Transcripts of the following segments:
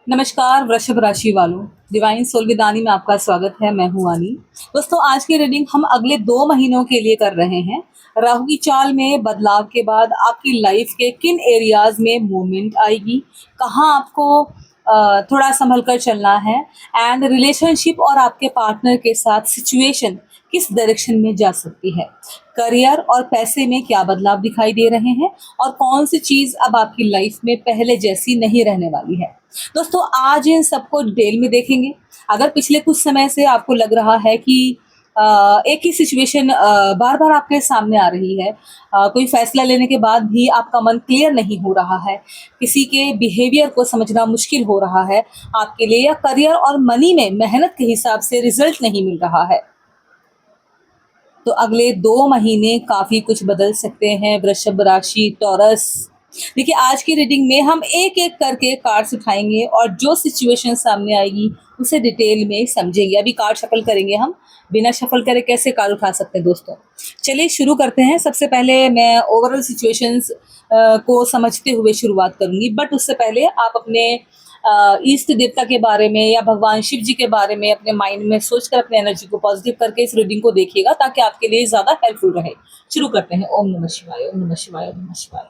नमस्कार वृषभ राशि वालों, डिवाइन सोल विदानी में आपका स्वागत है। मैं हूं आनी। दोस्तों, आज की रीडिंग हम अगले 2 महीनों के लिए कर रहे हैं। राहु की चाल में बदलाव के बाद आपकी लाइफ के किन एरियाज में मूवमेंट आएगी, कहाँ आपको थोड़ा संभल कर चलना है, एंड रिलेशनशिप और आपके पार्टनर के साथ सिचुएशन किस डायरेक्शन में जा सकती है, करियर और पैसे में क्या बदलाव दिखाई दे रहे हैं, और कौन सी चीज़ अब आपकी लाइफ में पहले जैसी नहीं रहने वाली है। दोस्तों, आज इन सबको डिटेल में देखेंगे। अगर पिछले कुछ समय से आपको लग रहा है कि एक ही सिचुएशन बार बार आपके सामने आ रही है, कोई फैसला लेने के बाद भी आपका मन क्लियर नहीं हो रहा है, किसी के बिहेवियर को समझना मुश्किल हो रहा है आपके लिए, या करियर और मनी में मेहनत के हिसाब से रिजल्ट नहीं मिल रहा है, तो अगले 2 महीने काफ़ी कुछ बदल सकते हैं वृषभ राशि टॉरस। देखिए, आज की रीडिंग में हम एक एक करके कार्ड्स उठाएंगे और जो सिचुएशन सामने आएगी उसे डिटेल में समझेंगे। अभी कार्ड शफल करेंगे हम। बिना शफल करे कैसे कार्ड उठा सकते हैं दोस्तों? चलिए शुरू करते हैं। सबसे पहले मैं ओवरऑल सिचुएशंस को समझते हुए शुरुआत करूंगी, बट उससे पहले आप अपने इष्ट देवता के बारे में या भगवान शिव जी के बारे में अपने माइंड में सोचकर अपने एनर्जी को पॉजिटिव करके इस रीडिंग को देखिएगा, ताकि आपके लिए ज़्यादा हेल्पफुल रहे। शुरू करते हैं। ओम नमः शिवाय, ओम नमः शिवाय, ओम नमः शिवाय।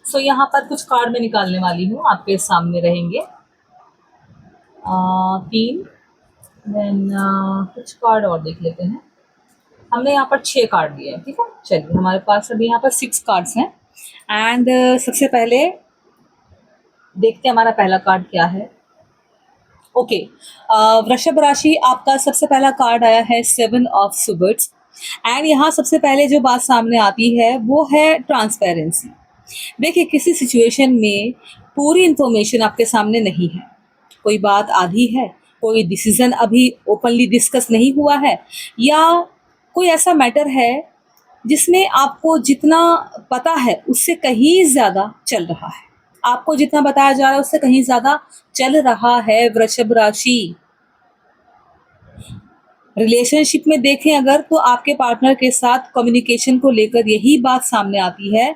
सो यहाँ पर कुछ कार्ड मैं निकालने वाली हूँ, आपके सामने रहेंगे। 3 देन कुछ कार्ड और देख लेते हैं। हमने यहाँ पर 6 कार्ड दिए हैं, ठीक है। चलिए, हमारे पास अभी यहाँ पर 6 कार्ड्स हैं। एंड सबसे पहले देखते हैं हमारा पहला कार्ड क्या है। ओके, वृषभ राशि, आपका सबसे पहला कार्ड आया है 7 ऑफ सुबर्ड्स। एंड यहाँ सबसे पहले जो बात सामने आती है वो है ट्रांसपेरेंसी। देखिए, किसी सिचुएशन में पूरी इंफॉर्मेशन आपके सामने नहीं है, कोई बात आधी है, कोई डिसीजन अभी ओपनली डिस्कस नहीं हुआ है, या कोई ऐसा मैटर है जिसमें आपको जितना पता है उससे कहीं ज़्यादा चल रहा है। आपको जितना बताया जा रहा है उससे कहीं ज़्यादा चल रहा है वृषभ राशि। रिलेशनशिप में देखें अगर, तो आपके पार्टनर के साथ कम्युनिकेशन को लेकर यही बात सामने आती है।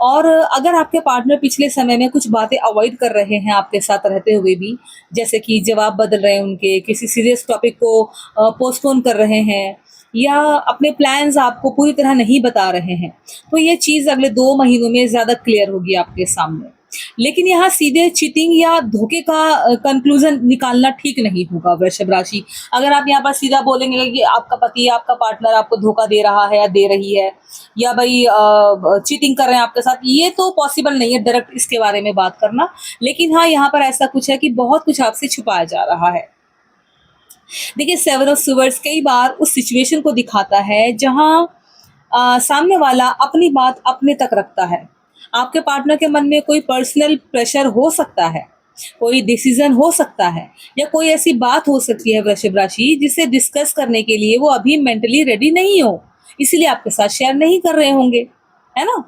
और अगर आपके पार्टनर पिछले समय में कुछ बातें अवॉइड कर रहे हैं आपके साथ रहते हुए भी, जैसे कि जवाब बदल रहे हैं उनके, किसी सीरियस टॉपिक को पोस्टपोन कर रहे हैं, या अपने प्लान्स आपको पूरी तरह नहीं बता रहे हैं, तो ये चीज़ अगले 2 महीनों में ज़्यादा क्लियर होगी आपके सामने। लेकिन यहाँ सीधे चीटिंग या धोखे का कंक्लूजन निकालना ठीक नहीं होगा वृषभ राशि। अगर आप यहाँ पर सीधा बोलेंगे कि आपका पति, आपका पार्टनर आपको धोखा दे रहा है या दे रही है, या भाई चीटिंग कर रहे हैं आपके साथ, ये तो पॉसिबल नहीं है डायरेक्ट इसके बारे में बात करना। लेकिन हाँ, यहाँ पर ऐसा कुछ है कि बहुत कुछ आपसे छुपाया जा रहा है। देखिए, 7 ऑफ स्वर्ड्स कई बार उस सिचुएशन को दिखाता है जहाँ सामने वाला अपनी बात अपने तक रखता है। आपके पार्टनर के मन में कोई पर्सनल प्रेशर हो सकता है, कोई डिसीजन हो सकता है, या कोई ऐसी बात हो सकती है वृषभ राशि जिसे डिस्कस करने के लिए वो अभी मेंटली रेडी नहीं हो, इसीलिए आपके साथ शेयर नहीं कर रहे होंगे, है ना।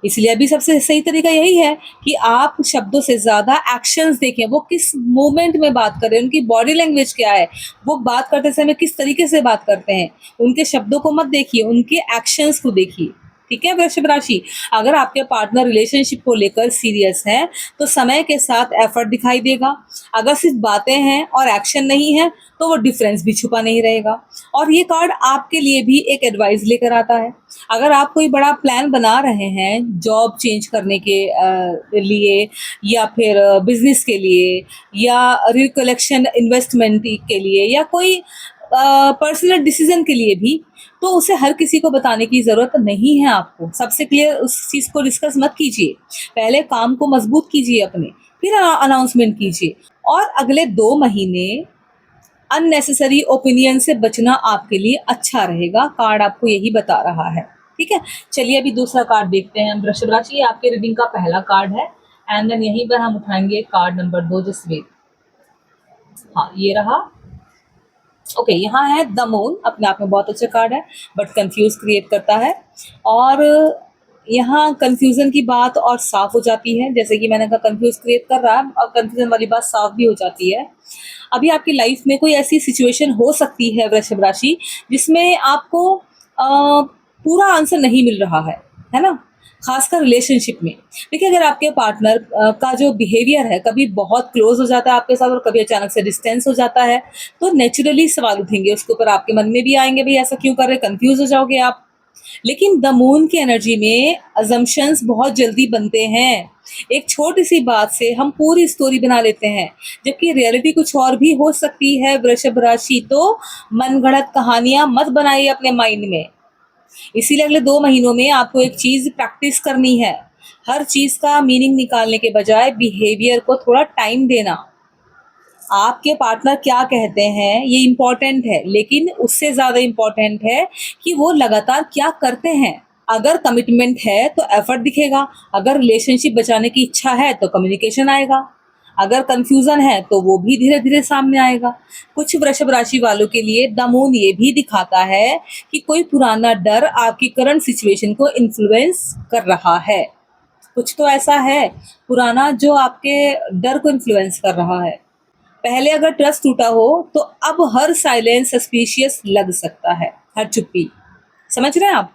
इसलिए अभी सबसे सही तरीका यही है कि आप शब्दों से ज़्यादा एक्शंस देखें। वो किस मोमेंट में बात कर रहे हैं, उनकी बॉडी लैंग्वेज क्या है, वो बात करते समय किस तरीके से बात करते हैं। उनके शब्दों को मत देखिए, उनके एक्शंस को देखिए, ठीक है वृषभ राशि। अगर आपके पार्टनर रिलेशनशिप को लेकर सीरियस है तो समय के साथ एफर्ट दिखाई देगा। अगर सिर्फ बातें हैं और एक्शन नहीं है तो वो डिफरेंस भी छुपा नहीं रहेगा। और ये कार्ड आपके लिए भी एक एडवाइस लेकर आता है। अगर आप कोई बड़ा प्लान बना रहे हैं जॉब चेंज करने के लिए, या फिर बिजनेस के लिए, या रिकलेक्शन इन्वेस्टमेंट के लिए, या कोई पर्सनल डिसीजन के लिए भी, तो उसे हर किसी को बताने की ज़रूरत नहीं है। आपको सबसे क्लियर उस चीज़ को डिस्कस मत कीजिए। पहले काम को मजबूत कीजिए अपने, फिर अनाउंसमेंट कीजिए। और अगले 2 महीने अननेसेसरी ओपिनियन से बचना आपके लिए अच्छा रहेगा। कार्ड आपको यही बता रहा है, ठीक है। चलिए, अभी दूसरा कार्ड देखते हैं वृषभ राशि। ये आपके रीडिंग का पहला कार्ड है। एंड देन यहीं पर हम उठाएंगे कार्ड नंबर 2 जसवीर। हाँ, ये रहा। ओके, यहाँ है द मून। अपने आप में बहुत अच्छा कार्ड है, बट कंफ्यूज क्रिएट करता है। और यहाँ कंफ्यूजन की बात और साफ हो जाती है, जैसे कि मैंने कहा कंफ्यूज क्रिएट कर रहा है और कंफ्यूजन वाली बात साफ भी हो जाती है। अभी आपकी लाइफ में कोई ऐसी सिचुएशन हो सकती है वृषभ राशि, जिसमें आपको पूरा आंसर नहीं मिल रहा है ना? खासकर रिलेशनशिप में। देखिए, अगर आपके पार्टनर का जो बिहेवियर है कभी बहुत क्लोज हो जाता है आपके साथ और कभी अचानक से डिस्टेंस हो जाता है, तो नेचुरली सवाल उठेंगे उसके ऊपर, आपके मन में भी आएंगे, भाई ऐसा क्यों कर रहे, कंफ्यूज हो जाओगे आप। लेकिन द मून की एनर्जी में अजम्पशंस बहुत जल्दी बनते हैं। एक छोटी सी बात से हम पूरी स्टोरी बना लेते हैं, जबकि रियलिटी कुछ और भी हो सकती है वृषभ राशि। तो मनगढ़ंत कहानियां मत बनाइए अपने माइंड में। इसीलिए अगले 2 महीनों में आपको एक चीज प्रैक्टिस करनी है, हर चीज का मीनिंग निकालने के बजाय बिहेवियर को थोड़ा टाइम देना। आपके पार्टनर क्या कहते हैं ये इम्पोर्टेंट है, लेकिन उससे ज़्यादा इम्पोर्टेंट है कि वो लगातार क्या करते हैं। अगर कमिटमेंट है तो एफर्ट दिखेगा, अगर रिलेशनशिप बचाने की इच्छा है तो कम्युनिकेशन आएगा, अगर कंफ्यूजन है तो वो भी धीरे धीरे सामने आएगा। कुछ वृषभ राशि वालों के लिए द मून ये भी दिखाता है कि कोई पुराना डर आपकी करंट सिचुएशन को इन्फ्लुएंस कर रहा है। कुछ तो ऐसा है पुराना जो आपके डर को इन्फ्लुएंस कर रहा है। पहले अगर ट्रस्ट टूटा हो तो अब हर साइलेंस सस्पिशियस लग सकता है, हर चुप्पी। समझ रहे हैं आप?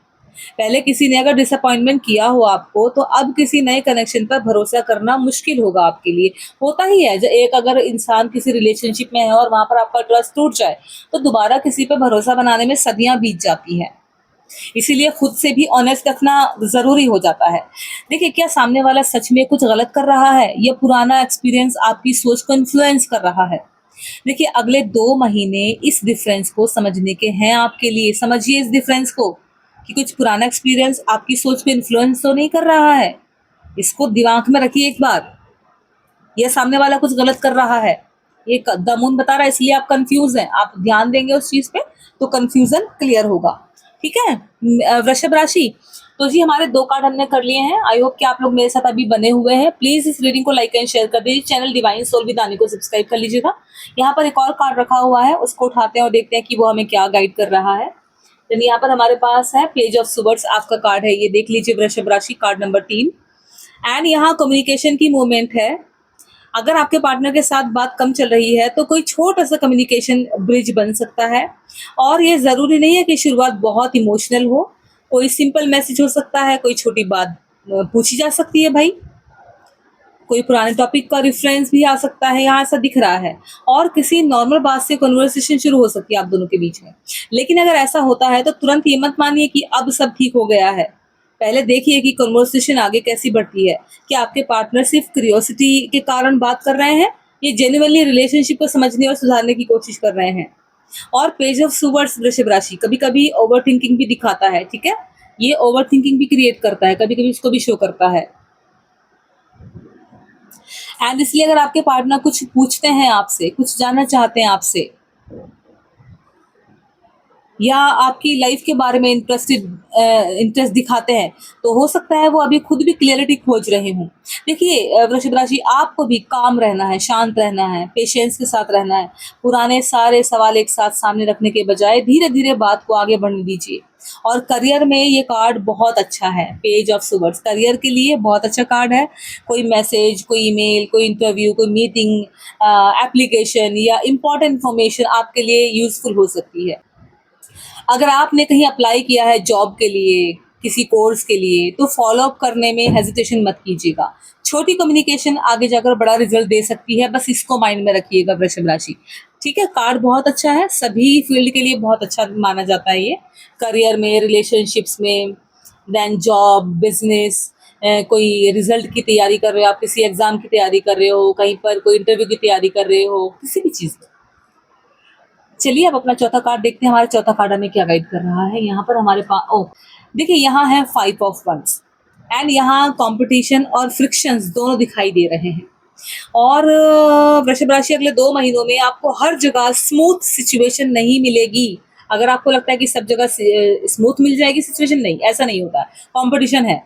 पहले किसी ने अगर डिसअपॉइंटमेंट किया हो आपको, तो अब किसी नए कनेक्शन पर भरोसा करना मुश्किल होगा आपके लिए। होता ही है, जब एक अगर इंसान किसी रिलेशनशिप में है और वहां पर आपका ट्रस्ट टूट जाए, तो दोबारा किसी पर भरोसा बनाने में सदियां बीत जाती हैं। इसीलिए खुद से भी ऑनेस्ट रखना जरूरी हो जाता है। देखिए, क्या सामने वाला सच में कुछ गलत कर रहा है या पुराना एक्सपीरियंस आपकी सोच को इन्फ्लुएंस कर रहा है? देखिए, अगले 2 महीने इस डिफरेंस को समझने के हैं आपके लिए। समझिए इस डिफरेंस को, कि कुछ पुराना एक्सपीरियंस आपकी सोच को इन्फ्लुएंस तो नहीं कर रहा है। इसको दिमाग में रखिए एक बार। यह सामने वाला कुछ गलत कर रहा है, ये दमून बता रहा है, इसलिए आप कंफ्यूज हैं। आप ध्यान देंगे उस चीज पे तो कंफ्यूजन क्लियर होगा। ठीक है वृषभ राशि। तो जी, हमारे 2 कार्ड हमने कर लिए हैं। आई होप कि आप लोग मेरे साथ अभी बने हुए हैं। प्लीज इस रीडिंग को लाइक एंड शेयर कर दीजिए। चैनल डिवाइन सोल विद आनी को सब्सक्राइब कर लीजिएगा। यहाँ पर एक और कार्ड रखा हुआ है, उसको उठाते हैं और देखते हैं कि वो हमें क्या गाइड कर रहा है। तो यहाँ पर हमारे पास है पेज ऑफ सुवर्ड्स, आपका कार्ड है, ये देख लीजिए वृषभ राशि, कार्ड नंबर 3। एंड यहाँ कम्युनिकेशन की मूवमेंट है। अगर आपके पार्टनर के साथ बात कम चल रही है तो कोई छोटा सा कम्युनिकेशन ब्रिज बन सकता है। और ये ज़रूरी नहीं है कि शुरुआत बहुत इमोशनल हो, कोई सिंपल मैसेज हो सकता है, कोई छोटी बात पूछी जा सकती है भाई, कोई पुराने टॉपिक का रेफरेंस भी आ सकता है, यहाँ ऐसा दिख रहा है। और किसी नॉर्मल बात से कन्वर्सेशन शुरू हो सकती है आप दोनों के बीच में। लेकिन अगर ऐसा होता है तो तुरंत ये मत मानिए कि अब सब ठीक हो गया है। पहले देखिए कि कन्वर्सेशन आगे कैसी बढ़ती है। क्या आपके पार्टनर सिर्फ क्यूरियोसिटी के कारण बात कर रहे हैं, ये जेन्युइनली रिलेशनशिप को समझने और सुधारने की कोशिश कर रहे हैं? और पेज ऑफ सुवर्ड्स वृषभ राशि कभी कभी ओवर थिंकिंग भी दिखाता है। ठीक है, ये ओवर थिंकिंग भी क्रिएट करता है, कभी कभी उसको भी शो करता है। एंड इसलिए अगर आपके पार्टनर कुछ पूछते हैं आपसे, कुछ जानना चाहते हैं आपसे, या आपकी लाइफ के बारे में इंटरेस्ट दिखाते हैं, तो हो सकता है वो अभी खुद भी क्लियरिटी खोज रहे हों। देखिए वृषभ राशि, आपको भी काम रहना है, शांत रहना है, पेशेंस के साथ रहना है। पुराने सारे सवाल एक साथ सामने रखने के बजाय धीरे धीरे बात को आगे बढ़ने दीजिए। और करियर में ये कार्ड बहुत अच्छा है, पेज ऑफ सुवर्ड्स करियर के लिए बहुत अच्छा कार्ड है। कोई मैसेज, कोई ईमेल, कोई इंटरव्यू, कोई मीटिंग, एप्लीकेशन या इंपॉर्टेंट इन्फॉर्मेशन आपके लिए यूजफुल हो सकती है। अगर आपने कहीं अप्लाई किया है जॉब के लिए, किसी कोर्स के लिए, तो फॉलो अप करने में हेजिटेशन मत कीजिएगा। छोटी कम्युनिकेशन आगे जाकर बड़ा रिजल्ट दे सकती है, बस इसको माइंड में रखिएगा वृषभ राशि। ठीक है, कार्ड बहुत अच्छा है, सभी फील्ड के लिए बहुत अच्छा माना जाता है ये। करियर में, रिलेशनशिप्स में, देन जॉब, बिजनेस, कोई रिजल्ट की तैयारी कर रहे हो आप, किसी एग्जाम की तैयारी कर रहे हो, कहीं पर कोई इंटरव्यू की तैयारी कर रहे हो, किसी भी चीज़ की। चलिए अब अपना चौथा कार्ड देखते हैं, हमारा चौथा कार्ड हमें क्या गाइड कर रहा है। यहाँ पर हमारे पास देखिए, यहाँ है 5 ऑफ वंस। एंड यहाँ कंपटीशन और फ्रिक्शंस दोनों दिखाई दे रहे हैं। और वृषभ राशि, अगले 2 महीनों में आपको हर जगह स्मूथ सिचुएशन नहीं मिलेगी। अगर आपको लगता है कि सब जगह स्मूथ मिल जाएगी सिचुएशन, नहीं, ऐसा नहीं होता। कंपटीशन है,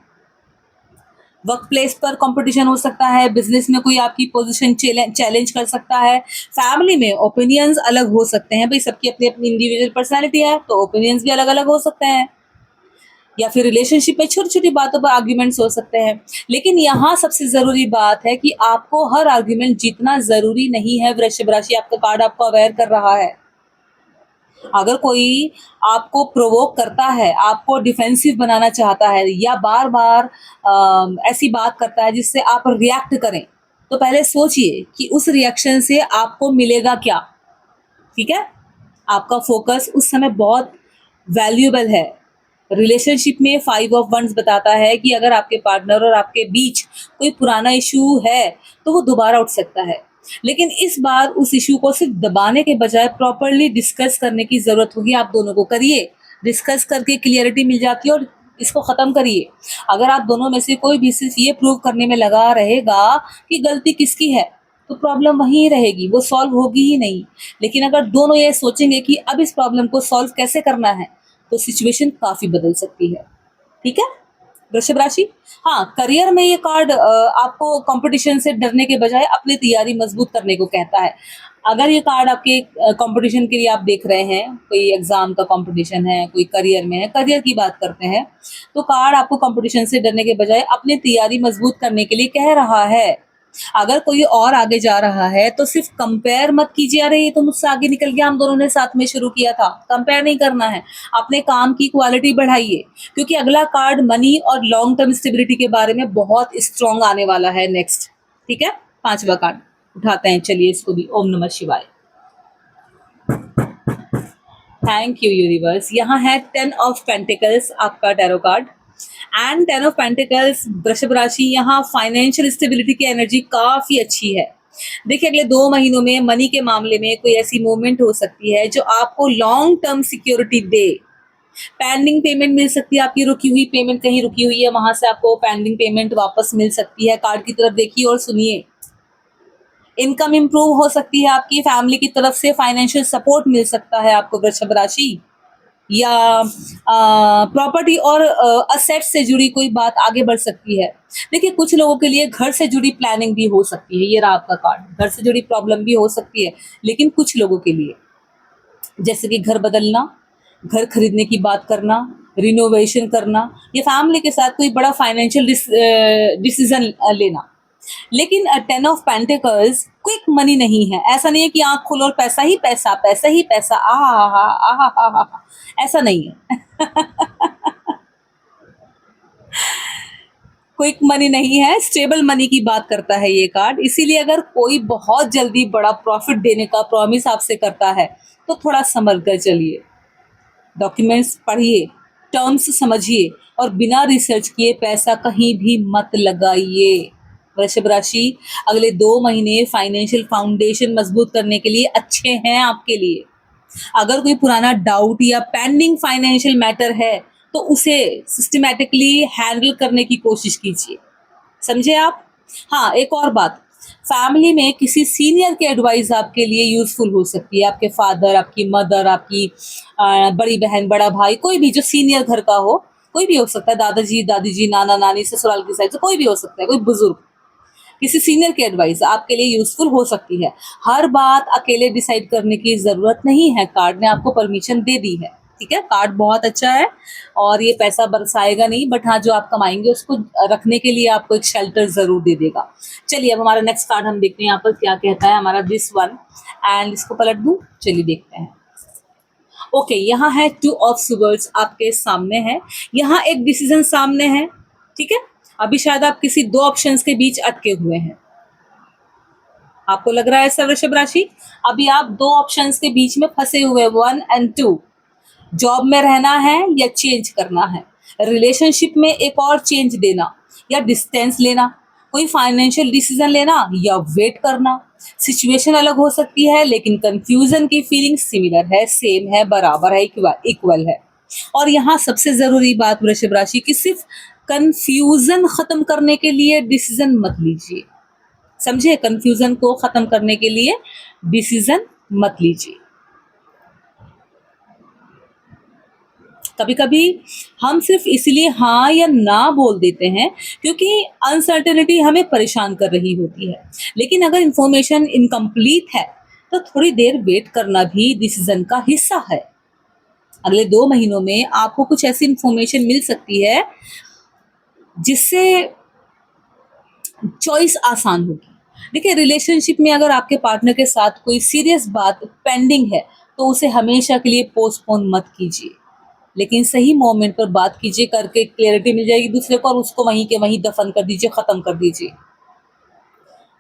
वर्क प्लेस पर कंपटीशन हो सकता है, बिजनेस में कोई आपकी पोजीशन चैलेंज कर सकता है, फैमिली में ओपिनियंस अलग हो सकते हैं। भाई सबकी अपनी अपनी इंडिविजुअल पर्सनालिटी है, तो ओपिनियंस भी अलग अलग हो सकते हैं। या फिर रिलेशनशिप में छोटी छोटी बातों पर आर्ग्यूमेंट्स हो सकते हैं। लेकिन यहाँ सबसे जरूरी बात है कि आपको हर आर्ग्यूमेंट जीतना जरूरी नहीं है। वृषभ राशि, आपका कार्ड आपको अवेयर कर रहा है। अगर कोई आपको प्रोवोक करता है, आपको डिफेंसिव बनाना चाहता है या बार बार ऐसी बात करता है जिससे आप रिएक्ट करें, तो पहले सोचिए कि उस रिएक्शन से आपको मिलेगा क्या। ठीक है, आपका फोकस उस समय बहुत वैल्यूएबल है। रिलेशनशिप में 5 ऑफ वंड्स बताता है कि अगर आपके पार्टनर और आपके बीच कोई पुराना इशू है तो वो दोबारा उठ सकता है, लेकिन इस बार उस इशू को सिर्फ दबाने के बजाय प्रॉपरली डिस्कस करने की जरूरत होगी। आप दोनों को करिए, डिस्कस करके क्लियरिटी मिल जाती है और इसको खत्म करिए। अगर आप दोनों में से कोई भी सिर्फ ये प्रूव करने में लगा रहेगा कि गलती किसकी है, तो प्रॉब्लम वहीं रहेगी, वो सॉल्व होगी ही नहीं। लेकिन अगर दोनों ये सोचेंगे कि अब इस प्रॉब्लम को सॉल्व कैसे करना है, तो सिचुएशन काफी बदल सकती है। ठीक है वृषभ राशि। हाँ, करियर में ये कार्ड आपको कंपटीशन से डरने के बजाय अपनी तैयारी मजबूत करने को कहता है। अगर ये कार्ड आपके कंपटीशन के लिए आप देख रहे हैं, कोई एग्जाम का कंपटीशन है, कोई करियर में है, करियर की बात करते हैं, तो कार्ड आपको कंपटीशन से डरने के बजाय अपनी तैयारी मजबूत करने के लिए कह रहा है। अगर कोई और आगे जा रहा है तो सिर्फ कंपेयर मत कीजिए, अरे ये तो मुझसे आगे निकल गया, हम दोनों ने साथ में शुरू किया था। कंपेयर नहीं करना है, अपने काम की क्वालिटी बढ़ाइए, क्योंकि अगला कार्ड मनी और लॉन्ग टर्म स्टेबिलिटी के बारे में बहुत स्ट्रॉन्ग आने वाला है नेक्स्ट। ठीक है, 5वां कार्ड उठाते हैं, चलिए इसको भी। ओम नमः शिवाय। Thank you universe. यहाँ है 10 ऑफ पेंटिकल्स आपका tarot card and 10 of pentacles वृषभ राशि। यहाँ फाइनेंशियल स्टेबिलिटी की एनर्जी काफी अच्छी है। देखिए, अगले 2 महीनों में मनी के मामले में कोई ऐसी मूवमेंट हो सकती है जो आपको लॉन्ग टर्म सिक्योरिटी दे। पेंडिंग पेमेंट मिल सकती है, आपकी रुकी हुई पेमेंट कहीं रुकी हुई है, वहां से आपको पेंडिंग पेमेंट वापस मिल सकती है। कार्ड की तरफ देखिए और सुनिए। इनकम इंप्रूव हो सकती है, आपकी फैमिली की तरफ से फाइनेंशियल सपोर्ट मिल सकता है आपको वृषभ राशि, या प्रॉपर्टी और असेट से जुड़ी कोई बात आगे बढ़ सकती है। देखिए, कुछ लोगों के लिए घर से जुड़ी प्लानिंग भी हो सकती है। ये रहा आपका कार्ड, घर से जुड़ी प्रॉब्लम भी हो सकती है। लेकिन कुछ लोगों के लिए, जैसे कि घर बदलना, घर खरीदने की बात करना, रिनोवेशन करना, या फैमिली के साथ कोई बड़ा फाइनेंशियल डिसीजन लेना। लेकिन 10 ऑफ पेंटिकल्स क्विक मनी नहीं है। ऐसा नहीं है कि आंख खोलो और पैसा ही पैसा, पैसा ही पैसा, आहा, ऐसा नहीं है। क्विक मनी नहीं है, स्टेबल मनी की बात करता है ये कार्ड। इसीलिए अगर कोई बहुत जल्दी बड़ा प्रॉफिट देने का प्रॉमिस आपसे करता है तो थोड़ा संभल कर चलिए। डॉक्यूमेंट्स पढ़िए, टर्म्स समझिए और बिना रिसर्च किए पैसा कहीं भी मत लगाइए। वृषभ राशि, अगले 2 महीने फाइनेंशियल फाउंडेशन मजबूत करने के लिए अच्छे हैं आपके लिए। अगर कोई पुराना डाउट या पेंडिंग फाइनेंशियल मैटर है तो उसे सिस्टमैटिकली हैंडल करने की कोशिश कीजिए। समझे आप? हाँ, एक और बात, फैमिली में किसी सीनियर की एडवाइस आपके लिए यूजफुल हो सकती है। आपके फादर, आपकी मदर, आपकी बड़ी बहन, बड़ा भाई, कोई भी जो सीनियर घर का हो, कोई भी हो सकता है, दादाजी, दादी जी, नाना नानी, ससुराल की साइड से कोई भी हो सकता है, कोई बुजुर्ग, किसी सीनियर की एडवाइस आपके लिए यूजफुल हो सकती है। हर बात अकेले डिसाइड करने की जरूरत नहीं है, कार्ड ने आपको परमिशन दे दी है। ठीक है, कार्ड बहुत अच्छा है और ये पैसा बरसाएगा नहीं, बट हाँ, जो आप कमाएंगे उसको रखने के लिए आपको एक शेल्टर जरूर दे देगा। चलिए, अब हमारा नेक्स्ट कार्ड हम देखते हैं यहाँ पर क्या कहता है हमारा दिस वन, एंड इसको पलट दूं, चलिए देखते हैं। ओके, यहाँ है 2 ऑफ स्वर्ड्स आपके सामने है। यहाँ एक डिसीजन सामने है। ठीक है, अभी शायद आप किसी 2 ऑप्शंस के बीच अटके हुए हैं। आपको लग रहा है ऐसा वृषभ राशि? अभी आप 2 ऑप्शंस के बीच में फंसे हुए, 1 और 2। जॉब में रहना है या चेंज करना है, रिलेशनशिप में एक और चेंज देना या डिस्टेंस लेना, कोई फाइनेंशियल डिसीजन लेना या वेट करना। सिचुएशन अलग हो सकती है लेकिन कंफ्यूजन की फीलिंग सिमिलर है, सेम है, बराबर है, इक्वल है। और यहाँ सबसे जरूरी बात वृषभ राशि की, सिर्फ कंफ्यूजन खत्म करने के लिए डिसीजन मत लीजिए। समझे? कंफ्यूजन को खत्म करने के लिए डिसीजन मत लीजिए। कभी कभी हम सिर्फ इसलिए हाँ या ना बोल देते हैं क्योंकि अनसर्टेनिटी हमें परेशान कर रही होती है। लेकिन अगर इंफॉर्मेशन इनकम्प्लीट है तो थोड़ी देर वेट करना भी डिसीजन का हिस्सा है। अगले 2 महीनों में आपको कुछ ऐसी इंफॉर्मेशन मिल सकती है जिससे चॉइस आसान होगी। देखिए, रिलेशनशिप में अगर आपके पार्टनर के साथ कोई सीरियस बात पेंडिंग है तो उसे हमेशा के लिए पोस्टपोन मत कीजिए, लेकिन सही मोमेंट पर बात कीजिए, करके क्लियरिटी मिल जाएगी दूसरे को, और उसको वहीं के वहीं दफन कर दीजिए, खत्म कर दीजिए।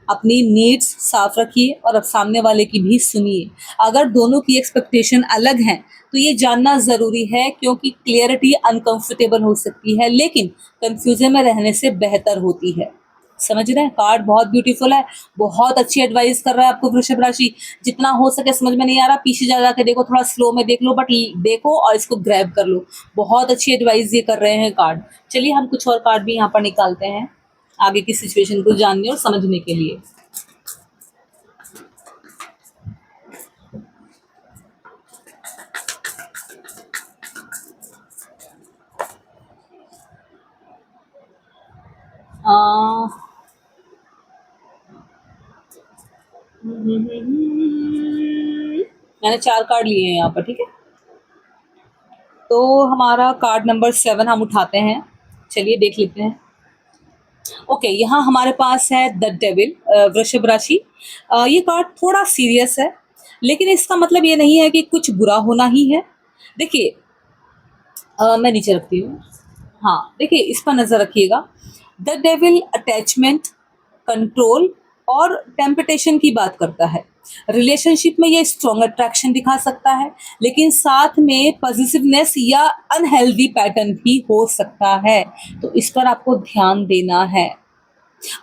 अपनी नीड्स साफ रखिए और अब सामने वाले की भी सुनिए। अगर दोनों की एक्सपेक्टेशन अलग हैं तो ये जानना ज़रूरी है, क्योंकि क्लियरिटी अनकंफर्टेबल हो सकती है लेकिन कंफ्यूजन में रहने से बेहतर होती है। समझ रहे हैं? कार्ड बहुत ब्यूटीफुल है, बहुत अच्छी एडवाइस कर रहा है आपको वृषभ राशि। जितना हो सके, समझ में नहीं आ रहा पीछे जा जाके देखो, थोड़ा स्लो में देख लो, बट देखो और इसको ग्रैब कर लो। बहुत अच्छी एडवाइस ये कर रहे हैं कार्ड। चलिए हम कुछ और कार्ड भी यहाँ पर निकालते हैं आगे की सिचुएशन को जानने और समझने के लिए। आ, मैंने 4 कार्ड लिए हैं यहाँ पर, ठीक है। तो हमारा कार्ड नंबर 7 हम उठाते हैं। चलिए देख लेते हैं। ओके, यहाँ हमारे पास है द डेविल, वृषभ राशि। ये कार्ड थोड़ा सीरियस है, लेकिन इसका मतलब ये नहीं है कि कुछ बुरा होना ही है। देखिए, मैं नीचे रखती हूँ। हाँ, देखिए इस पर नज़र रखिएगा। द डेविल अटैचमेंट, कंट्रोल और टेम्पटेशन की बात करता है। रिलेशनशिप में ये स्ट्रॉन्ग अट्रैक्शन दिखा सकता है, लेकिन साथ में पॉजिटिवनेस या अनहेल्दी पैटर्न भी हो सकता है, तो इस पर आपको ध्यान देना है।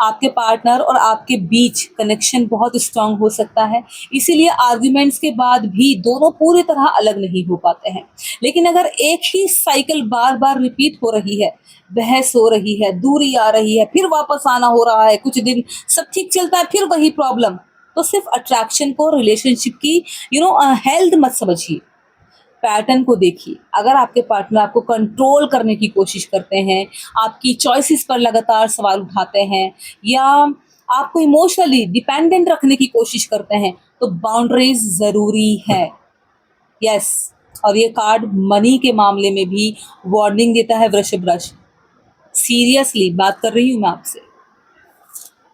आपके पार्टनर और आपके बीच कनेक्शन बहुत स्ट्रांग हो सकता है, इसीलिए आर्ग्यूमेंट्स के बाद भी दोनों पूरी तरह अलग नहीं हो पाते हैं। लेकिन अगर एक ही साइकिल बार बार रिपीट हो रही है, बहस हो रही है, दूरी आ रही है, फिर वापस आना हो रहा है, कुछ दिन सब ठीक चलता है, फिर वही प्रॉब्लम, तो सिर्फ अट्रैक्शन को रिलेशनशिप की हेल्थ मत समझिए। पैटर्न को देखिए। अगर आपके पार्टनर आपको कंट्रोल करने की कोशिश करते हैं, आपकी चॉइसेस पर लगातार सवाल उठाते हैं, या आपको इमोशनली डिपेंडेंट रखने की कोशिश करते हैं, तो बाउंड्रीज ज़रूरी है। यस, और ये कार्ड मनी के मामले में भी वार्निंग देता है वृषभ राशि। सीरियसली बात कर रही हूँ मैं आपसे।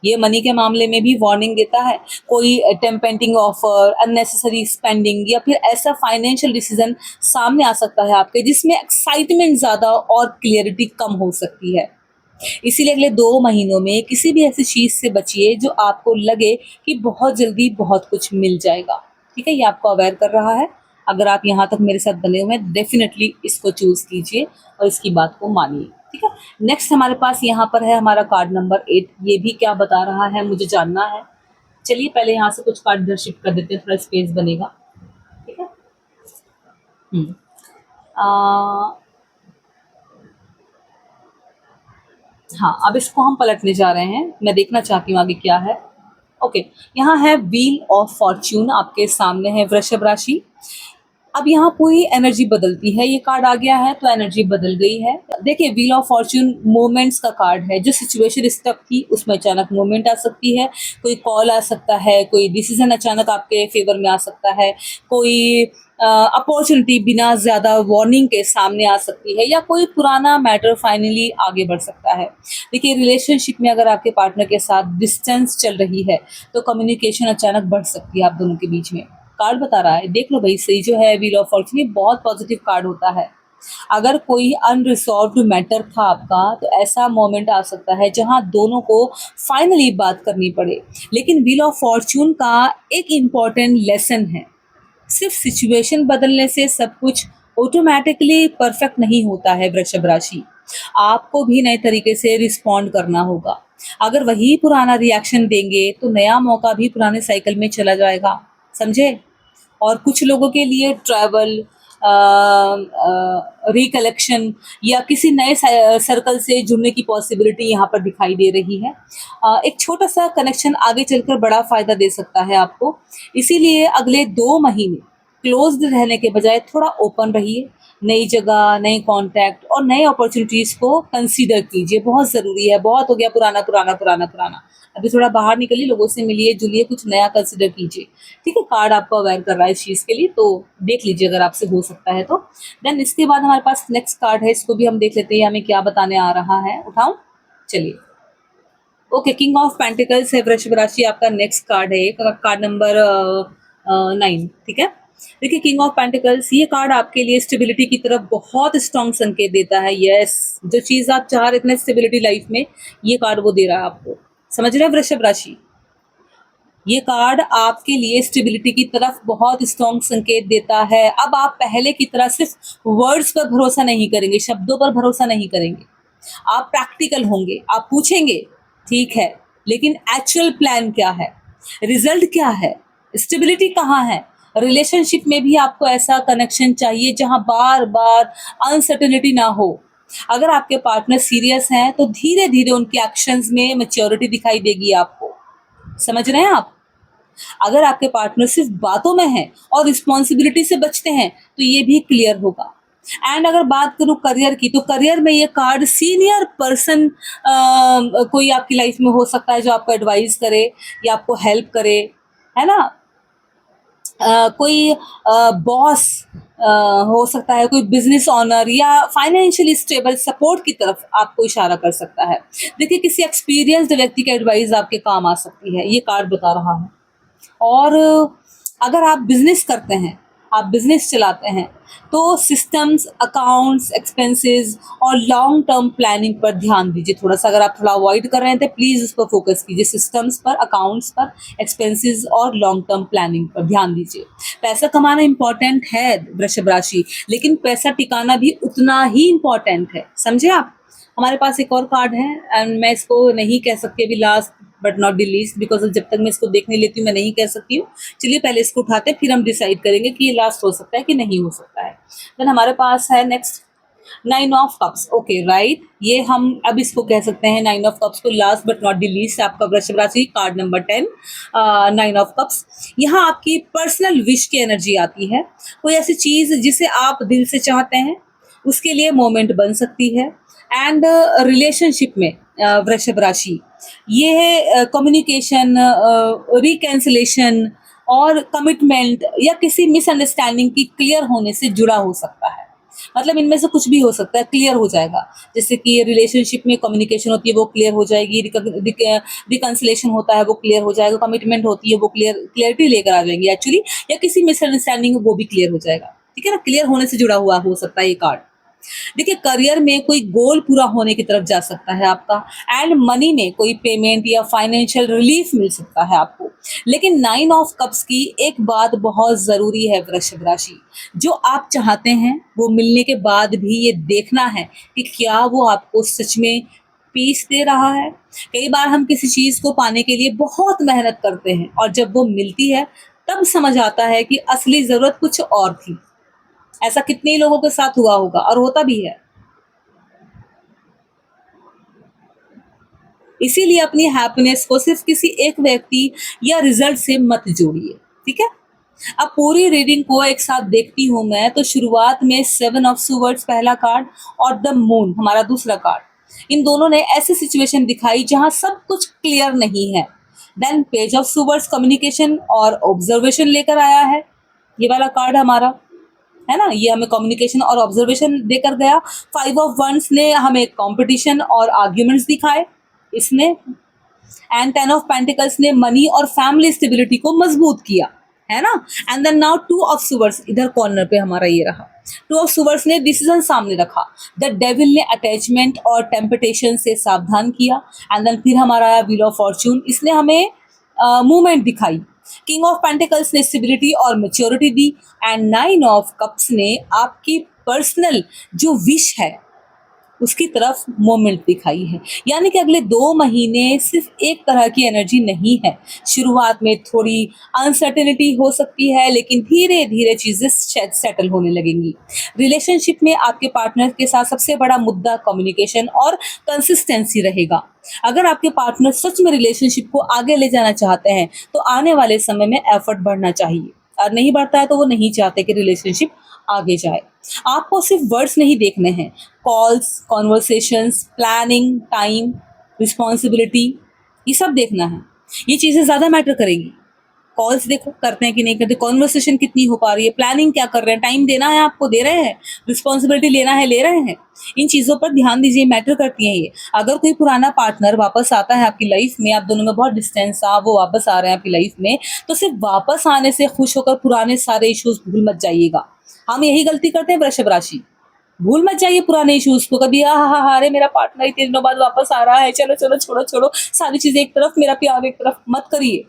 ये मनी के मामले में भी वार्निंग देता है। कोई टेम्पटिंग ऑफर, अननेसेसरी स्पेंडिंग, या फिर ऐसा फाइनेंशियल डिसीजन सामने आ सकता है आपके, जिसमें एक्साइटमेंट ज़्यादा और क्लियरिटी कम हो सकती है। इसीलिए अगले 2 महीनों में किसी भी ऐसी चीज़ से बचिए जो आपको लगे कि बहुत जल्दी बहुत कुछ मिल जाएगा। ठीक है, ये आपको अवेयर कर रहा है। अगर आप यहाँ तक मेरे साथ बने हुए हैं, डेफिनेटली इसको चूज़ कीजिए और इसकी बात को मानिए। ठीक है, नेक्स्ट हमारे पास यहाँ पर है हमारा कार्ड नंबर 8। ये भी क्या बता रहा है मुझे जानना है। चलिए पहले यहाँ से कुछ कार्ड इधर शिफ्ट कर देते हैं, थोड़ा स्पेस बनेगा। ठीक है। हम्म आ, हाँ, अब इसको हम पलटने जा रहे हैं। मैं देखना चाहती हूँ आगे क्या है। ओके, यहाँ है व्हील ऑफ फॉर्च्यून आपके सामने है वृषभ राशि। अब यहाँ पूरी एनर्जी बदलती है। ये कार्ड आ गया है तो एनर्जी बदल गई है। देखिए, व्हील ऑफ फॉर्च्यून मोमेंट्स का कार्ड है। जो सिचुएशन स्टक थी उसमें अचानक मोमेंट आ सकती है, कोई कॉल आ सकता है, कोई डिसीजन अचानक आपके फेवर में आ सकता है, कोई अपॉर्चुनिटी बिना ज़्यादा वार्निंग के सामने आ सकती है, या कोई पुराना मैटर फाइनली आगे बढ़ सकता है। देखिए, रिलेशनशिप में अगर आपके पार्टनर के साथ डिस्टेंस चल रही है तो कम्युनिकेशन अचानक बढ़ सकती है आप दोनों के बीच में। कार्ड बता रहा है, देख लो भाई, सही जो है व्हील ऑफ फॉर्च्यून, ये बहुत पॉजिटिव कार्ड होता है। अगर कोई अनरिजॉल्व्ड मैटर था आपका, तो ऐसा मोमेंट आ सकता है जहां दोनों को फाइनली बात करनी पड़े। लेकिन व्हील ऑफ फॉर्च्यून का एक इम्पॉर्टेंट लेसन है, सिर्फ सिचुएशन बदलने से सब कुछ ऑटोमेटिकली परफेक्ट नहीं होता है वृषभ राशि। आपको भी नए तरीके से रिस्पॉन्ड करना होगा। अगर वही पुराना रिएक्शन देंगे तो नया मौका भी पुराने साइकिल में चला जाएगा, समझे। और कुछ लोगों के लिए ट्रैवल, रिकलेक्शन या किसी नए सर्कल से जुड़ने की पॉसिबिलिटी यहाँ पर दिखाई दे रही है। एक छोटा सा कनेक्शन आगे चलकर बड़ा फ़ायदा दे सकता है आपको। इसीलिए अगले 2 महीने क्लोज्ड रहने के बजाय थोड़ा ओपन रहिए। नई जगह, नए कॉन्टैक्ट और नए अपॉर्चुनिटीज़ को कंसीडर कीजिए, बहुत ज़रूरी है। बहुत हो गया पुराना, पुराना, पुराना, पुराना। अभी थोड़ा बाहर निकलिए, लोगों से मिलिए, जुलिए, कुछ नया कंसीडर कीजिए, ठीक है? कार्ड आपको अवेयर कर रहा है इस चीज़ के लिए, तो देख लीजिए अगर आपसे हो सकता है तो। देन इसके बाद हमारे पास नेक्स्ट कार्ड है, इसको भी हम देख लेते हैं, ये हमें क्या बताने आ रहा है। उठाऊँ? चलिए। ओके, किंग ऑफ पेंटिकल्स है वृषभ राशि, आपका नेक्स्ट कार्ड है, कार्ड नंबर 9, ठीक है? देखिए, किंग ऑफ पेंटिकल्स ये कार्ड आपके लिए स्टेबिलिटी की तरफ बहुत स्ट्रॉन्ग संकेत देता है। यस, जो चीज़ आप चाह रहे थे ना स्टेबिलिटी लाइफ में, ये कार्ड वो दे रहा है आपको। समझ रहे हैं वृषभ राशि? ये कार्ड आपके लिए स्टेबिलिटी की तरफ बहुत स्ट्रॉन्ग संकेत देता है। अब आप पहले की तरह सिर्फ वर्ड्स पर भरोसा नहीं करेंगे, शब्दों पर भरोसा नहीं करेंगे। आप प्रैक्टिकल होंगे, आप पूछेंगे, ठीक है, लेकिन एक्चुअल प्लान क्या है, रिजल्ट क्या है, स्टेबिलिटी कहाँ है। रिलेशनशिप में भी आपको ऐसा कनेक्शन चाहिए जहां बार बार अनसर्टेनिटी ना हो। अगर आपके पार्टनर सीरियस हैं तो धीरे धीरे उनके एक्शंस में मैच्योरिटी दिखाई देगी आपको। समझ रहे हैं आप? अगर आपके पार्टनर सिर्फ बातों में हैं और रिस्पॉन्सिबिलिटी से बचते हैं तो ये भी क्लियर होगा। एंड अगर बात करूँ करियर की, तो करियर में ये कार्ड सीनियर पर्सन कोई आपकी लाइफ में हो सकता है जो आपको एडवाइस करे या आपको हेल्प करे, है ना? कोई बॉस हो सकता है, कोई बिजनेस ऑनर या फाइनेंशियली स्टेबल सपोर्ट की तरफ आपको इशारा कर सकता है। देखिए, किसी एक्सपीरियंस्ड व्यक्ति की एडवाइस आपके काम आ सकती है, ये कार्ड बता रहा है। और अगर आप बिजनेस करते हैं, आप बिजनेस चलाते हैं, तो सिस्टम्स, अकाउंट्स, एक्सपेंसेस और लॉन्ग टर्म प्लानिंग पर ध्यान दीजिए थोड़ा सा। अगर आप थोड़ा अवॉइड कर रहे हैं तो प्लीज़ उस पर फोकस कीजिए, सिस्टम्स पर, अकाउंट्स पर, एक्सपेंसेस और लॉन्ग टर्म प्लानिंग पर ध्यान दीजिए। पैसा कमाना इंपॉर्टेंट है वृषभ राशि, लेकिन पैसा टिकाना भी उतना ही इंपॉर्टेंट है, समझे आप? हमारे पास एक और कार्ड है एंड मैं इसको नहीं कह सकती अभी last but not the least, because जब तक मैं इसको देखने लेती हूँ मैं नहीं कह सकती हूँ। चलिए पहले इसको उठाते हैं, फिर हम डिसाइड करेंगे कि ये लास्ट हो सकता है कि नहीं हो सकता है। देन हमारे पास है next 9 of cups. Okay right, ये हम अब इसको कह सकते हैं 9 ऑफ कप्स को last but not the least, आपका वृषभ राशि कार्ड नंबर 10, 9 ऑफ कप्स। यहाँ आपकी पर्सनल विश की एनर्जी आती है। कोई ऐसी चीज़ जिसे आप दिल से चाहते हैं, उसके लिए मोमेंट बन सकती है। एंड रिलेशनशिप में वृषभ राशि ये है कम्युनिकेशन, रिकैंसिलेशन और कमिटमेंट या किसी मिसअंडरस्टैंडिंग की क्लियर होने से जुड़ा हो सकता है। मतलब इनमें से कुछ भी हो सकता है, क्लियर हो जाएगा। जैसे कि रिलेशनशिप में कम्युनिकेशन होती है वो क्लियर हो जाएगी, रिकंसिलेशन होता है वो क्लियर हो जाएगा, कमिटमेंट होती है वो क्लियरिटी लेकर आ जाएंगी एक्चुअली, या किसी मिसअंडरस्टैंडिंग वो भी क्लियर हो जाएगा, ठीक है ना? क्लियर होने से जुड़ा हुआ हो सकता है ये कार्ड। देखिए, करियर में कोई गोल पूरा होने की तरफ जा सकता है आपका। एंड मनी में कोई पेमेंट या फाइनेंशियल रिलीफ मिल सकता है आपको। लेकिन 9 ऑफ कप्स की एक बात बहुत ज़रूरी है वृषभ राशि, जो आप चाहते हैं वो मिलने के बाद भी ये देखना है कि क्या वो आपको सच में पीस दे रहा है। कई बार हम किसी चीज़ को पाने के लिए बहुत मेहनत करते हैं और जब वो मिलती है तब समझ आता है कि असली ज़रूरत कुछ और थी। ऐसा कितने ही लोगों के साथ हुआ होगा और होता भी है। इसीलिए अपनी हैप्पीनेस को सिर्फ किसी एक व्यक्ति या रिजल्ट से मत जोड़िए, ठीक है? अब पूरी रीडिंग को एक साथ देखती हूँ मैं, तो शुरुआत में 7 ऑफ स्वर्ड्स पहला कार्ड और द मून हमारा दूसरा कार्ड, इन दोनों ने ऐसी सिचुएशन दिखाई जहां सब कुछ क्लियर नहीं है। Then page of swords communication और ऑब्जर्वेशन लेकर आया है, ये वाला कार्ड हमारा, है ना? ये हमें कम्युनिकेशन और ऑब्जर्वेशन देकर गया। 5 ऑफ वंस ने हमें कंपटीशन और आर्ग्यूमेंट्स दिखाए इसने। एंड 10 ऑफ पेंटिकल्स ने मनी और फैमिली स्टेबिलिटी को मजबूत किया, है ना? एंड देन नाउ 2 ऑफ सुवर्स इधर कॉर्नर पे हमारा ये रहा। 2 ऑफ सुवर्स ने डिसीजन सामने रखा। द डेविल ने अटैचमेंट और टेम्पटेशन से सावधान किया। एंड देन फिर हमारा आया व्हील ऑफ फॉर्च्यून, इसने हमें मूवमेंट दिखाई। किंग ऑफ पेंटिकल्स ने स्टेबिलिटी और maturity the. And 9 of cups ने आपकी पर्सनल जो विश है उसकी तरफ मोमेंट दिखाई है। यानी कि अगले 2 महीने सिर्फ एक तरह की एनर्जी नहीं है। शुरुआत में थोड़ी अनसर्टेनिटी हो सकती है, लेकिन धीरे धीरे चीज़ें सेटल होने लगेंगी। रिलेशनशिप में आपके पार्टनर के साथ सबसे बड़ा मुद्दा कम्युनिकेशन और कंसिस्टेंसी रहेगा। अगर आपके पार्टनर सच में रिलेशनशिप को आगे ले जाना चाहते हैं तो आने वाले समय में एफर्ट बढ़ना चाहिए, और नहीं बढ़ता है तो वो नहीं चाहते कि रिलेशनशिप आगे जाए। आपको सिर्फ वर्ड्स नहीं देखने हैं, calls, conversations, planning, time, responsibility, ये सब देखना है। ये चीज़ें ज़्यादा मैटर करेंगी। कॉल्स देखो करते हैं कि नहीं करते, कॉन्वर्सेशन कितनी हो पा रही है, प्लानिंग क्या कर रहे हैं, टाइम देना है आपको, दे रहे हैं, रिस्पॉन्सिबिलिटी लेना है, ले रहे हैं। इन चीज़ों पर ध्यान दीजिए, मैटर करती हैं ये। अगर कोई पुराना पार्टनर वापस आता है आपकी लाइफ में, आप दोनों में बहुत डिस्टेंस था, वो वापस आ रहे हैं आपकी लाइफ में, तो सिर्फ वापस आने से खुश होकर पुराने सारे इश्यूज भूल मत जाइएगा। हम यही गलती करते हैं वृषभ राशि, भूल मत जाइए पुराने इश्यूज को। कभी हा अरे मेरा पार्टनर इतने दिनों बाद वापस आ रहा है, चलो चलो छोड़ो छोड़ो, सारी चीजें एक तरफ, मेरा प्यार एक तरफ, मत करिए।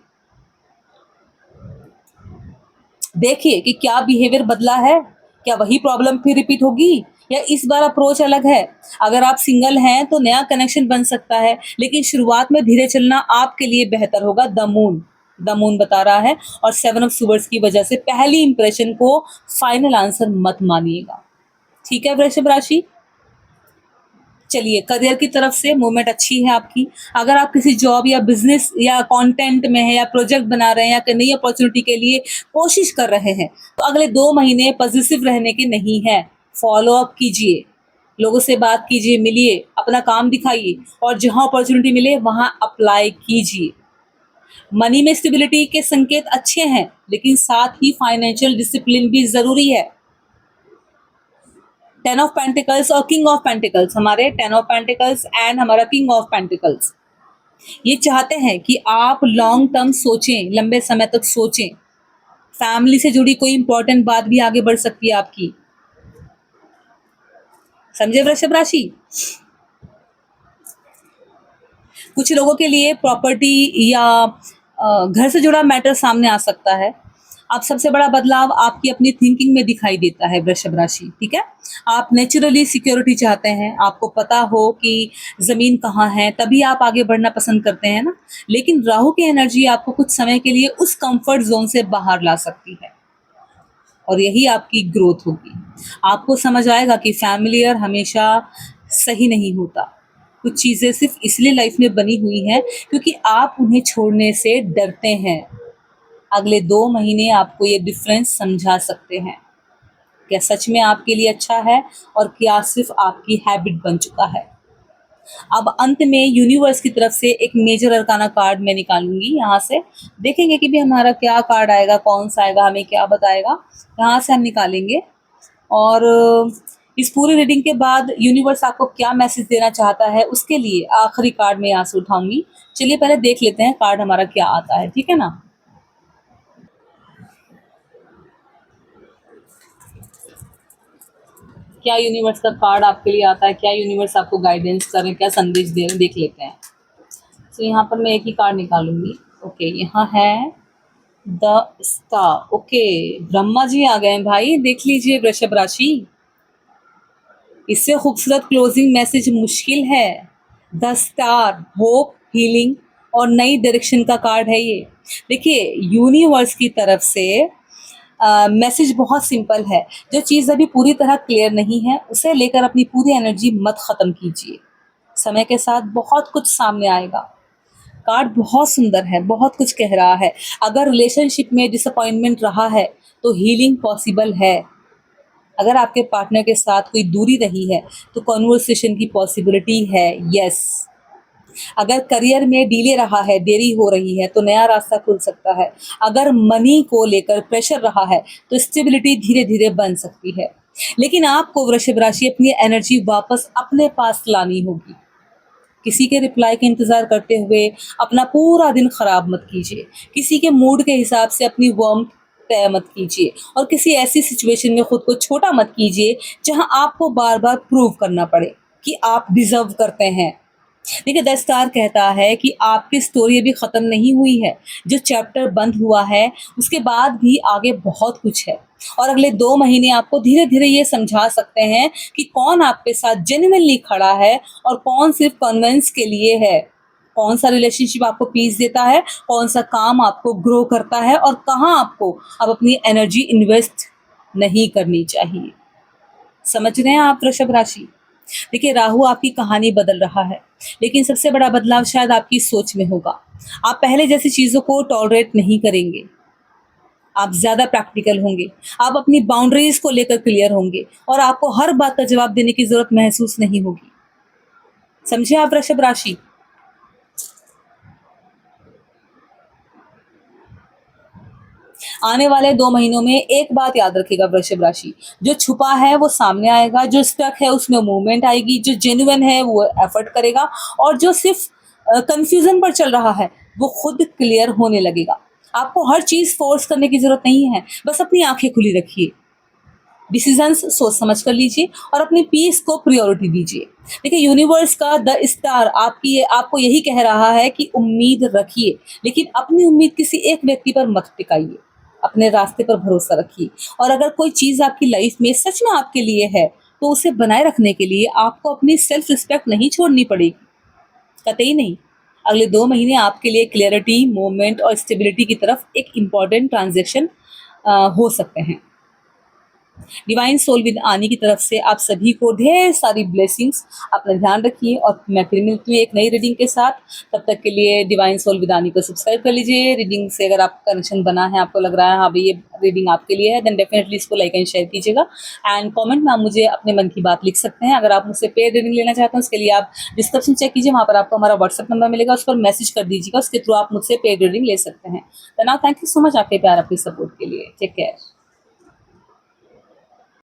देखिए कि क्या बिहेवियर बदला है, क्या वही प्रॉब्लम फिर रिपीट होगी या इस बार अप्रोच अलग है। अगर आप सिंगल हैं तो नया कनेक्शन बन सकता है, लेकिन शुरुआत में धीरे चलना आपके लिए बेहतर होगा। द मून बता रहा है, और 7 ऑफ सूवर्स की वजह से पहली इंप्रेशन को फाइनल आंसर मत मानिएगा। ठीक है वृषभ राशि। चलिए, करियर की तरफ से मूवमेंट अच्छी है आपकी। अगर आप किसी जॉब या बिजनेस या कंटेंट में है, या प्रोजेक्ट बना रहे हैं, या नई अपॉर्चुनिटी के लिए कोशिश कर रहे हैं, तो अगले 2 महीने पॉजिटिव रहने के नहीं है। फॉलो अप कीजिए, लोगों से बात कीजिए, मिलिए, अपना काम दिखाइए, और जहां अपॉर्चुनिटी मिले वहां अप्लाई कीजिए। मनी में स्टेबिलिटी के संकेत अच्छे हैं, लेकिन साथ ही फाइनेंशियल डिसिप्लिन भी जरूरी है। 10 ऑफ पेंटिकल्स और किंग ऑफ पेंटिकल्स, हमारे 10 ऑफ पेंटिकल्स एंड हमारा किंग ऑफ पेंटिकल्स, ये चाहते हैं कि आप लॉन्ग टर्म सोचें, लंबे समय तक सोचें। फैमिली से जुड़ी कोई इंपॉर्टेंट बात भी आगे बढ़ सकती है आपकी। समझे वृषभ राशि। कुछ लोगों के लिए प्रॉपर्टी या घर से जुड़ा मैटर सामने आ सकता है। अब सबसे बड़ा बदलाव आपकी अपनी थिंकिंग में दिखाई देता है वृषभ राशि। ठीक है, आप नेचुरली सिक्योरिटी चाहते हैं, आपको पता हो कि जमीन कहाँ है, तभी आप आगे बढ़ना पसंद करते हैं ना। लेकिन राहु की एनर्जी आपको कुछ समय के लिए उस कंफर्ट जोन से बाहर ला सकती है, और यही आपकी ग्रोथ होगी। आपको समझ आएगा कि फैमिलियर हमेशा सही नहीं होता। कुछ चीज़ें सिर्फ इसलिए लाइफ में बनी हुई हैं क्योंकि आप उन्हें छोड़ने से डरते हैं। अगले 2 महीने आपको ये डिफरेंस समझा सकते हैं, क्या सच में आपके लिए अच्छा है और क्या सिर्फ आपकी हैबिट बन चुका है। अब अंत में यूनिवर्स की तरफ से एक मेजर अरकाना कार्ड मैं निकालूंगी। यहाँ से देखेंगे कि भी हमारा क्या कार्ड आएगा, कौन सा आएगा, हमें क्या बताएगा। यहाँ से हम निकालेंगे, और इस पूरी रीडिंग के बाद यूनिवर्स आपको क्या मैसेज देना चाहता है, उसके लिए आखिरी कार्ड मैं यहाँ से उठाऊंगी। चलिए पहले देख लेते हैं कार्ड हमारा क्या आता है, ठीक है ना। क्या यूनिवर्स का कार्ड आपके लिए आता है, क्या यूनिवर्स आपको गाइडेंस कर रहे हैं, क्या संदेश दे रहे हैं, देख लेते हैं। तो यहाँ पर मैं एक ही कार्ड निकालूंगी। ओके, यहाँ है the star. Okay, Brahma ji आ गए भाई, देख लीजिए वृषभ राशि। इससे खूबसूरत क्लोजिंग मैसेज मुश्किल है। द स्टार, होप, हीलिंग और नई डायरेक्शन का कार्ड है ये। देखिए, यूनिवर्स की तरफ से मैसेज बहुत सिंपल है। जो चीज़ अभी पूरी तरह क्लियर नहीं है, उसे लेकर अपनी पूरी एनर्जी मत ख़त्म कीजिए। समय के साथ बहुत कुछ सामने आएगा। कार्ड बहुत सुंदर है, बहुत कुछ कह रहा है। अगर रिलेशनशिप में डिसअपॉइंटमेंट रहा है तो हीलिंग पॉसिबल है। अगर आपके पार्टनर के साथ कोई दूरी रही है तो कॉन्वर्सेशन की पॉसिबिलिटी है, यस। अगर करियर में डिले रहा है, देरी हो रही है, तो नया रास्ता खुल सकता है। अगर मनी को लेकर प्रेशर रहा है तो स्टेबिलिटी धीरे धीरे बन सकती है। लेकिन आपको वृषभ राशि अपनी एनर्जी वापस अपने पास लानी होगी। किसी के रिप्लाई का इंतजार करते हुए अपना पूरा दिन खराब मत कीजिए। किसी के मूड के हिसाब से अपनी वार्मथ तय मत कीजिए, और किसी ऐसी सिचुएशन में खुद को छोटा मत कीजिए जहां आपको बार बार प्रूव करना पड़े कि आप डिजर्व करते हैं। देखिए, द स्टार कहता है कि आपकी स्टोरी अभी ख़त्म नहीं हुई है। जो चैप्टर बंद हुआ है उसके बाद भी आगे बहुत कुछ है, और अगले 2 महीने आपको धीरे धीरे ये समझा सकते हैं कि कौन आपके साथ जेन्युइनली खड़ा है और कौन सिर्फ कन्वेंस के लिए है। कौन सा रिलेशनशिप आपको पीस देता है, कौन सा काम आपको ग्रो करता है, और कहाँ आपको अब अपनी एनर्जी इन्वेस्ट नहीं करनी चाहिए। समझ रहे हैं आप वृषभ राशि। देखिए, राहु आपकी कहानी बदल रहा है, लेकिन सबसे बड़ा बदलाव शायद आपकी सोच में होगा। आप पहले जैसी चीज़ों को टॉलरेट नहीं करेंगे। आप ज़्यादा प्रैक्टिकल होंगे, आप अपनी बाउंड्रीज़ को लेकर क्लियर होंगे और आपको हर बात का जवाब देने की ज़रूरत महसूस नहीं होगी। समझे आप वृषभ राशि? आने वाले 2 महीनों में एक बात याद रखिएगा वृषभ राशि, जो छुपा है वो सामने आएगा, जो स्टक है उसमें मूवमेंट आएगी, जो जेन्युइन है वो एफर्ट करेगा और जो सिर्फ कन्फ्यूज़न पर चल रहा है, वो खुद क्लियर होने लगेगा। आपको हर चीज़ फ़ोर्स करने की ज़रूरत नहीं है, बस अपनी आँखें खुली रखिए। डिसीजंस सोच समझ कर लीजिए और अपनी पीस को प्रायोरिटी दीजिए। देखिए यूनिवर्स का द स्टार आपको यही कह रहा है कि उम्मीद रखिए, लेकिन अपनी उम्मीद किसी एक व्यक्ति पर मत टिकाइए। अपने रास्ते पर भरोसा रखिए और अगर कोई चीज़ आपकी लाइफ में सच में आपके लिए है, तो उसे बनाए रखने के लिए आपको अपनी सेल्फ रिस्पेक्ट नहीं छोड़नी पड़ेगी, कतई नहीं। अगले 2 महीने आपके लिए क्लैरिटी, मूवमेंट और स्टेबिलिटी की तरफ एक इम्पॉर्टेंट ट्रांज़ैक्शन हो सकते हैं। डिवाइन सोल विद आनी की तरफ से आप सभी को ढेर सारी ब्लेसिंग्स। अपना ध्यान रखिए और मैं फिर मिलती हूँ एक नई रीडिंग के साथ। तब तक के लिए डिवाइन सोल विद आनी को सब्सक्राइब कर लीजिए। रीडिंग से अगर आपका कनेक्शन बना है, आपको लग रहा है हाँ भाई ये रीडिंग आपके लिए है, देन डेफिनेटली इसको लाइक एंड शेयर कीजिएगा। एंड कमेंट में आप मुझे अपने मन की बात लिख सकते हैं। अगर आप मुझसे पेड रीडिंग लेना चाहते हैं उसके लिए आप डिस्क्रिप्शन चेक कीजिए, वहाँ पर आपको हमारा व्हाट्सएप नंबर मिलेगा, उस पर मैसेज कर दीजिएगा, उसके थ्रू आप मुझसे पेड रीडिंग ले सकते हैं। तो now thank you so much आपके प्यार, आपके सपोर्ट के लिए। Take care.